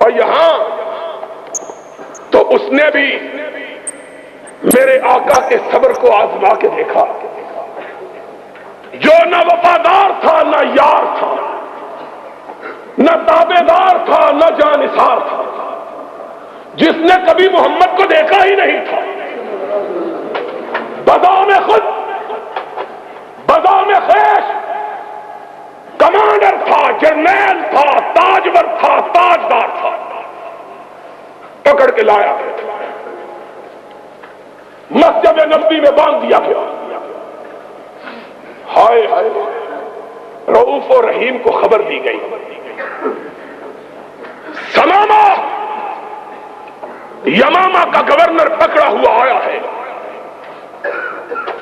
اور یہاں تو اس نے بھی میرے آقا کے صبر کو آزما کے دیکھا، جو نہ وفادار تھا نہ یار تھا، نہ تابعدار تھا نہ جانثار تھا، جس نے کبھی محمد کو دیکھا ہی نہیں تھا، بدام خود بدام خیش کمانڈر تھا، جرنیل تھا، تاجور تھا، تاجدار تھا، پکڑ کے لایا گیا، مسجد نبوی میں باندھ دیا گیا۔ ہائے ہائے، رؤوف و رحیم کو خبر دی گئی، سمامہ یمامہ کا گورنر پکڑا ہوا آیا ہے،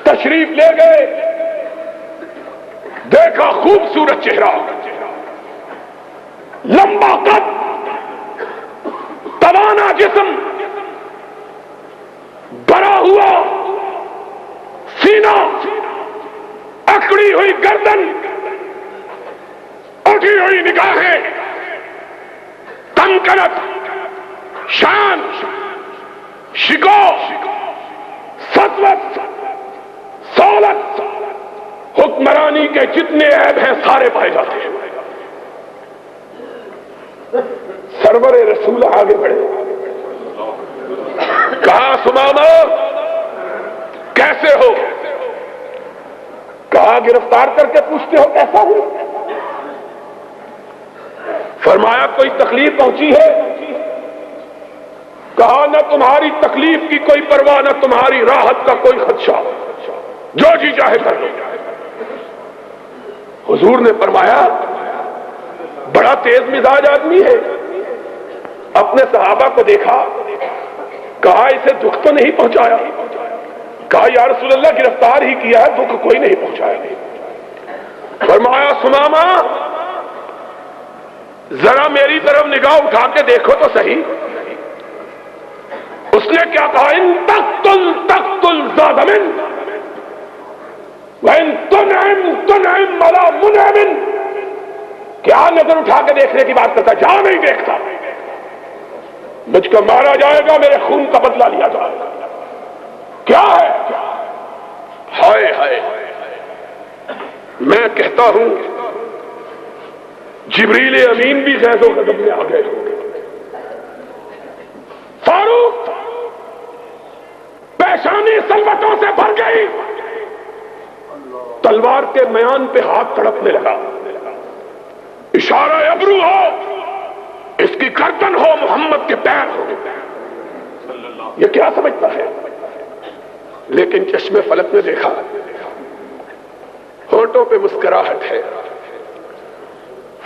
تشریف لے گئے، دیکھا خوبصورت چہرہ، لمبا قد، توانا جسم، بھرا ہوا سینہ، اکڑی ہوئی گردن، اٹھی ہوئی نگاہیں، تنکرت، شان، شکوہ، سطوت، سولت، حکمرانی کے جتنے عیب ہیں سارے پائے جاتے ہیں۔ سرور رسول آگے بڑھے، کہا سمامہ کیسے ہو؟ کہا گرفتار کر کے پوچھتے ہو کیسا ہو؟ فرمایا کوئی تکلیف پہنچی ہے؟ کہا نہ تمہاری تکلیف کی کوئی پرواہ نہ تمہاری راحت کا کوئی خدشہ، جو جی چاہے کر لو۔ حضور نے فرمایا بڑا تیز مزاج آدمی ہے، اپنے صحابہ کو دیکھا، کہا اسے دکھ تو نہیں پہنچایا؟ کہا یا رسول اللہ گرفتار ہی کیا ہے، دکھ کوئی نہیں پہنچایا۔ فرمایا سمامہ ذرا میری طرف نگاہ اٹھا کے دیکھو تو صحیح۔ اس نے کیا کہا؟ ان تقتل تقتل ذا دم وان تنعم تنعم علی منعم۔ کیا نظر اٹھا کے دیکھنے کی بات کرتا؟ جہاں نہیں دیکھتا، مجھ کو مارا جائے گا، میرے خون کا بدلہ لیا جائے گا۔ کیا ہے؟ ہائے ہائے، میں کہتا ہوں جبریل امین بھی غیظ و غضب میں آ گئے ہوں گے۔ فاروق پیشانی سلوٹوں سے بھر گئی، تلوار کے میان پہ ہاتھ تڑپنے لگا، اشارہ ابرو ہو، اس کی گردن ہو، محمد کے پیر ہو۔ یہ کیا سمجھتا ہے؟ لیکن چشم فلک نے دیکھا، ہونٹوں پہ مسکراہٹ ہے۔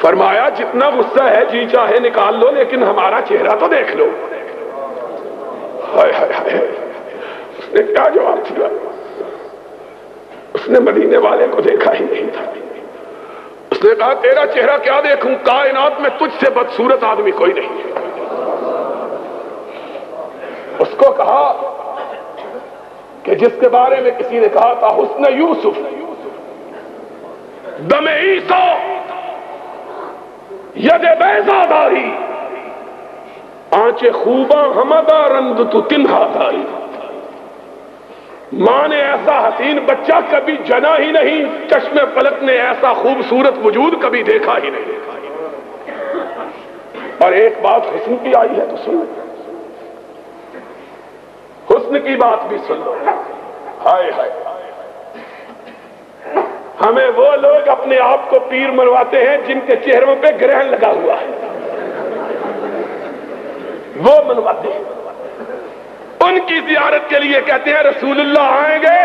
فرمایا جتنا غصہ ہے جی چاہے نکال لو، لیکن ہمارا چہرہ تو دیکھ لو۔ ہائے ہائے ہائے، اس نے کیا جواب دیا؟ اس نے مدینے والے کو دیکھا ہی نہیں تھا۔ اس نے کہا تیرا چہرہ کیا دیکھوں، کائنات میں تجھ سے بدصورت آدمی کوئی نہیں ہے۔ اس کو کہا کہ جس کے بارے میں کسی نے کہا تھا حسن یوسف دم عیسیٰ ید بیضا داری، آنچ خوباں ہمدا رند تو تنہا داری۔ ماں نے ایسا حسین بچہ کبھی جنا ہی نہیں، چشم فلک نے ایسا خوبصورت وجود کبھی دیکھا ہی نہیں۔ اور ایک بات حسن کی آئی ہے تو سن لو، حسن کی بات بھی سن لو۔ ہائے ہائے، ہمیں وہ لوگ اپنے آپ کو پیر منواتے ہیں جن کے چہروں پہ گرہن لگا ہوا ہے، وہ منواتے ہیں۔ ان کی زیارت کے لیے کہتے ہیں رسول اللہ آئیں گے،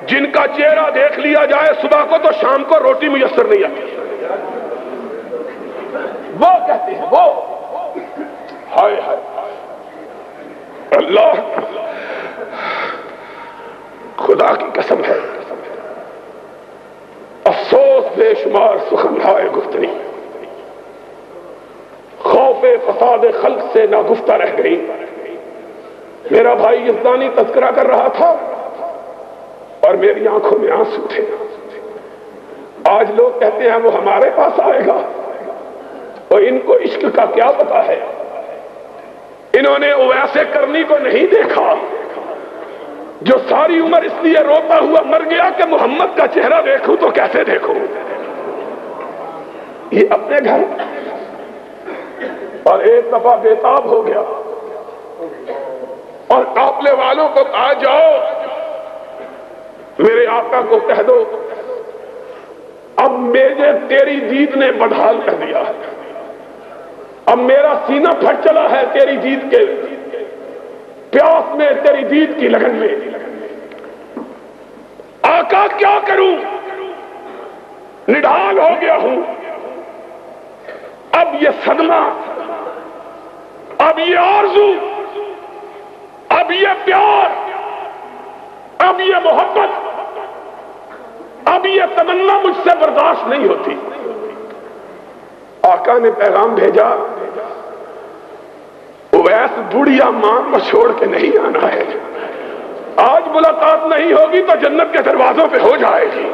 جن کا چہرہ دیکھ لیا جائے صبح کو تو شام کو روٹی میسر نہیں آتی، وہ کہتے ہیں وہ۔ ہائے ہائے اللہ، خدا کی قسم ہے، افسوس بے شمار سخنہائے گفتنی خوف فساد خلق سے ناگفتہ رہ گئی۔ میرا بھائی یزدانی تذکرہ کر رہا تھا اور میری آنکھوں میں آنسو تھے۔ آج لوگ کہتے ہیں وہ ہمارے پاس آئے گا، اور ان کو عشق کا کیا پتا ہے۔ انہوں نے اویسے کرنی کو نہیں دیکھا جو ساری عمر اس لیے روتا ہوا مر گیا کہ محمد کا چہرہ دیکھوں تو کیسے دیکھوں. یہ اپنے گھر اور ایک دفعہ بےتاب ہو گیا اور قافلے والوں کو کہا جاؤ میرے آقا کو کہہ دو اب میرے تیری دید نے بدحال کر دیا ہے, اب میرا سینہ پھٹ چلا ہے تیری دید کے پیاس میں, تیری دید کی لگن میں. آقا کیا کروں, نڈھال ہو گیا ہوں. اب یہ صدمہ, اب یہ آرزو, اب یہ پیار, اب یہ محبت, اب یہ تمنا مجھ سے برداشت نہیں ہوتی. آقا نے پیغام بھیجا اویس بڑھیا ماں کو چھوڑ کے نہیں آنا ہے, آج ملاقات نہیں ہوگی تو جنت کے دروازوں پہ ہو جائے گی.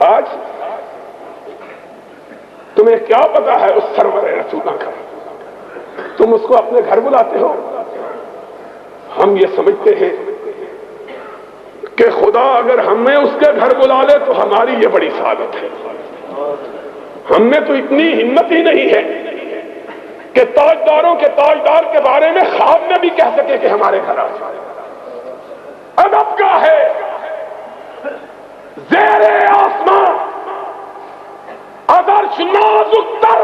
آج تمہیں کیا پتا ہے اس سرور رسولہ کا, تم اس کو اپنے گھر بلاتے ہو. ہم یہ سمجھتے ہیں کہ خدا اگر ہمیں اس کے گھر بلا لے تو ہماری یہ بڑی سعادت ہے. ہم میں تو اتنی ہمت ہی نہیں ہے کہ تاجداروں کے تاجدار کے بارے میں خواب میں بھی کہہ سکے کہ ہمارے گھر آ جائے. ادب کا ہے زیر آسمان عرش نازک تر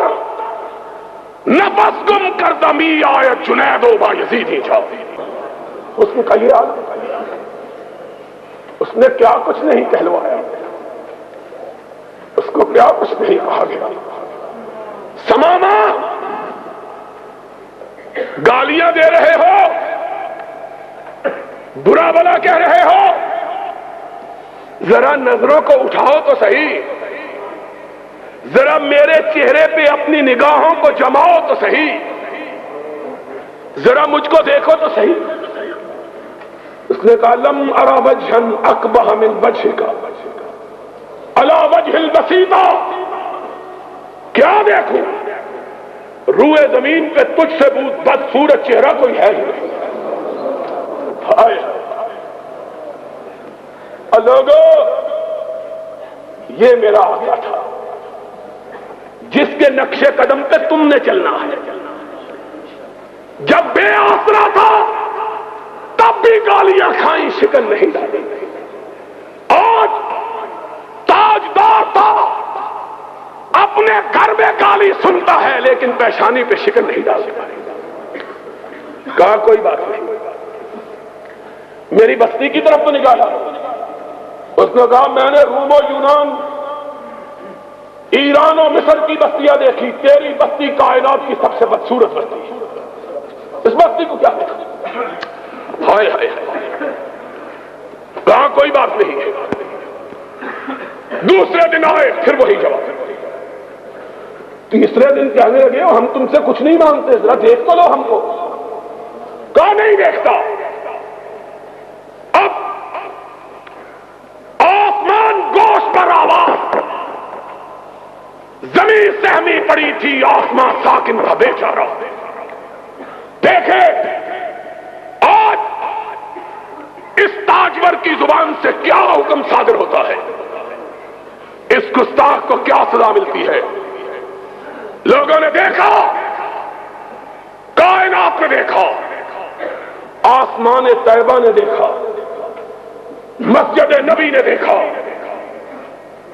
نفس گم کر دمی آئے جنید و بایزیدی جاؤ. حسن کا یہ حال, اس نے کیا کچھ نہیں کہلوایا, اس کو کیا کچھ نہیں کہا گیا. سماما گالیاں دے رہے ہو, برا بلا کہہ رہے ہو, ذرا نظروں کو اٹھاؤ تو صحیح, ذرا میرے چہرے پہ اپنی نگاہوں کو جماؤ تو صحیح, ذرا مجھ کو دیکھو تو صحیح. اس نے کہا لم ارا وجہن اقبح من وجہک علی وجہ البسیطہ, کیا دیکھوں روئے زمین پہ تجھ سے بدصورت چہرہ کوئی ہے ہی نہیں. لوگو یہ میرا آقا تھا جس کے نقش قدم پہ تم نے چلنا ہے. جب بے آسرا تھا تب بھی گالیاں کھائیں, شکن نہیں ڈالی. آج تاجدار تھا, اپنے گھر میں گالی سنتا ہے لیکن پیشانی پہ شکن نہیں ڈالتا. کہا کوئی بات نہیں, میری بستی کی طرف تو نکالا. اس نے کہا میں نے روم و یونان, ایران و مصر کی بستیاں دیکھی, تیری بستی کائنات کی سب سے بدصورت بستی ہے. اس بستی کو کیا دیکھا؟ ہائے ہائے ہائے. کہا کوئی بات نہیں ہے. دوسرے دن آئے پھر وہی جواب. تیسرے دن کہنے لگے ہم تم سے کچھ نہیں مانگتے, ذرا دیکھ تو لو ہم کو. کہا نہیں دیکھتا. اب آسمان گوش پر آواز, زمین سہمی پڑی تھی, آسمان ساکن تھا بیچارہ. دیکھے آج اس تاجور کی زبان سے کیا حکم صادر ہوتا ہے, اس گستاخ کو کیا سزا ملتی ہے. لوگوں نے دیکھا, کائنات نے دیکھا, آسمان طیبہ نے دیکھا, مسجد نبی نے دیکھا,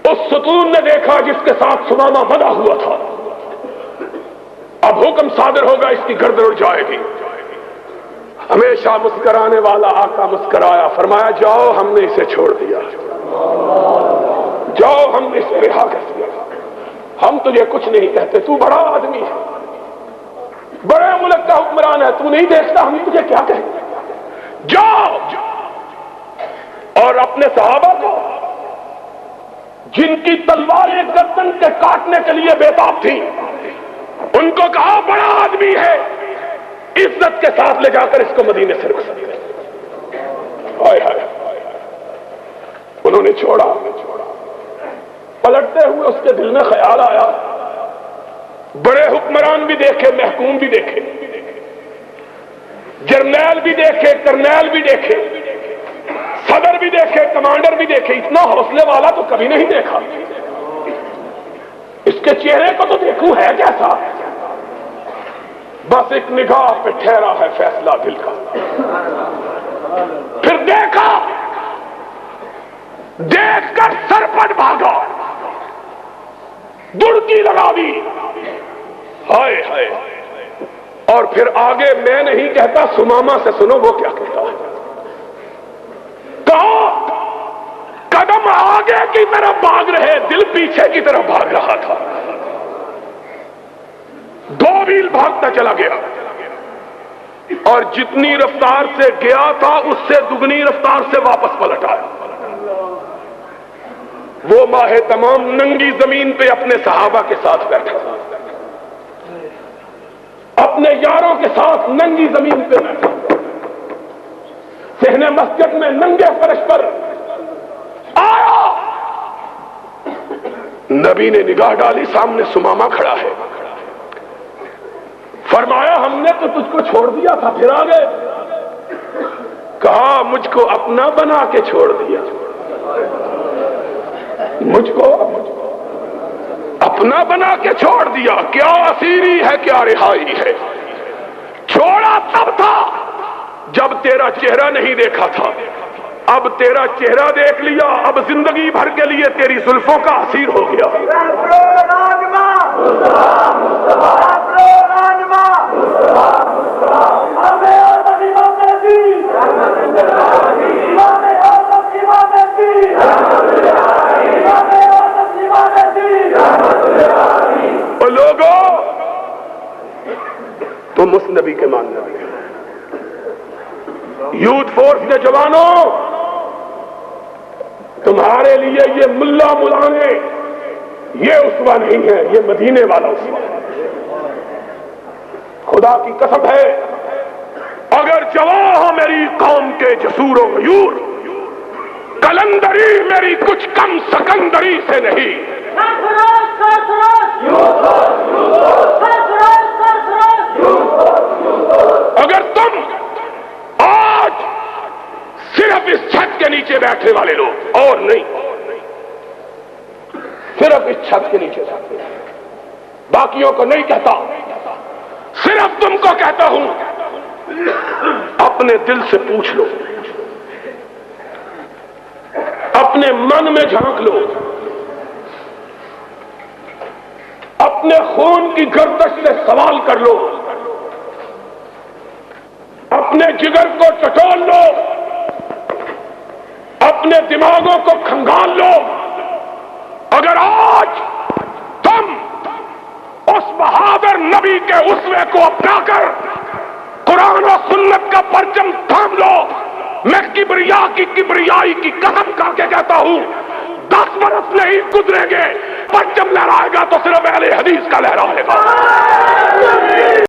اس ستون نے دیکھا جس کے ساتھ سمامہ بنا ہوا تھا. اب حکم صادر ہوگا, اس کی گردن اڑ جائے گی. ہمیشہ مسکرانے والا آقا مسکرایا, فرمایا جاؤ ہم نے اسے چھوڑ دیا, جاؤ ہم نے اسے رہا کر دیا. ہم تجھے کچھ نہیں کہتے, تو بڑا آدمی ہے, بڑے ملک کا حکمران ہے, تو نہیں دیکھتا ہم تجھے کیا کہیں. جاؤ اور اپنے صحابہ کو جن کی تلواریں گردن کے کاٹنے کے لیے بےتاب تھی, ان کو کہا بڑا آدمی ہے, عزت کے ساتھ لے جا کر اس کو مدینے سے رخصت کرے. ہائے ہائے. انہوں نے چھوڑا. پلٹتے ہوئے اس کے دل میں خیال آیا, بڑے حکمران بھی دیکھے, محکوم بھی دیکھے, جرنیل بھی دیکھے، کرنیل بھی دیکھے، صدر بھی دیکھے، کمانڈر بھی دیکھے، اتنا حوصلے والا تو کبھی نہیں دیکھا۔ اس کے چہرے کو تو دیکھوں ہے کیسا، بس ایک نگاہ پہ ٹھہرا ہے فیصلہ دل کا۔ پھر دیکھا، دیکھ کر سرپٹ بھاگا، دڑکی لگا دی، ہائے ہائے۔ اور پھر آگے میں نہیں کہتا، سماما سے سنو وہ کیا کہتا ہے۔ کہا قدم آگے کی طرف بھاگ رہے، دل پیچھے کی طرف بھاگ رہا تھا۔ 2 میل بھاگتا چلا گیا، اور جتنی رفتار سے گیا تھا اس سے دگنی رفتار سے واپس پلٹ آیا۔ وہ ماہ تمام ننگی زمین پہ اپنے صحابہ کے ساتھ بیٹھا، اپنے یاروں کے ساتھ ننگی زمین پہ بیٹھا، صحن مسجد میں ننگے فرش پر آیا۔ نبی نے نگاہ ڈالی، سامنے سماما کھڑا ہے۔ فرمایا ہم نے تو تجھ کو چھوڑ دیا تھا، پھر آ گئے۔ کہا مجھ کو اپنا بنا کے چھوڑ دیا، مجھ کو اپنا بنا کے چھوڑ دیا۔ کیا اسیری ہے، کیا رہائی ہے۔ چھوڑا تب تھا جب تیرا چہرہ نہیں دیکھا تھا، اب تیرا چہرہ دیکھ لیا، اب زندگی بھر کے لیے تیری زلفوں کا اسیر ہو گیا۔ اور لوگوں، تم اس نبی کے ماننے والے، یوتھ فورس کے جوانوں، تمہارے لیے یہ ملا ملانے یہ اسوہ نہیں ہے، یہ مدینے والا اسوہ ہے۔ خدا کی قسم ہے، اگر جواں ہو میری قوم کے جسور و غیور، کلندری میری کچھ کم سکندری سے نہیں۔ اگر تم آج صرف اس چھت کے نیچے بیٹھنے والے لوگ، اور نہیں، صرف اس چھت کے نیچے بیٹھے، باقیوں کو نہیں کہتا، صرف تم کو کہتا ہوں، اپنے دل سے پوچھ لو، اپنے من میں جھانک لو، اپنے خون کی گردش سے سوال کر لو، اپنے جگر کو ٹٹول لو، اپنے دماغوں کو کھنگال لو۔ اگر آج تم اس بہادر نبی کے اسوے کو اپنا کر قرآن و سنت کا پرچم تھام لو، میں کبریائی کی قسم کھا کے کہتا ہوں، 10 برس نہیں گزریں گے، پرچم لہرائے گا تو صرف اہل حدیث کا لہرائے گا۔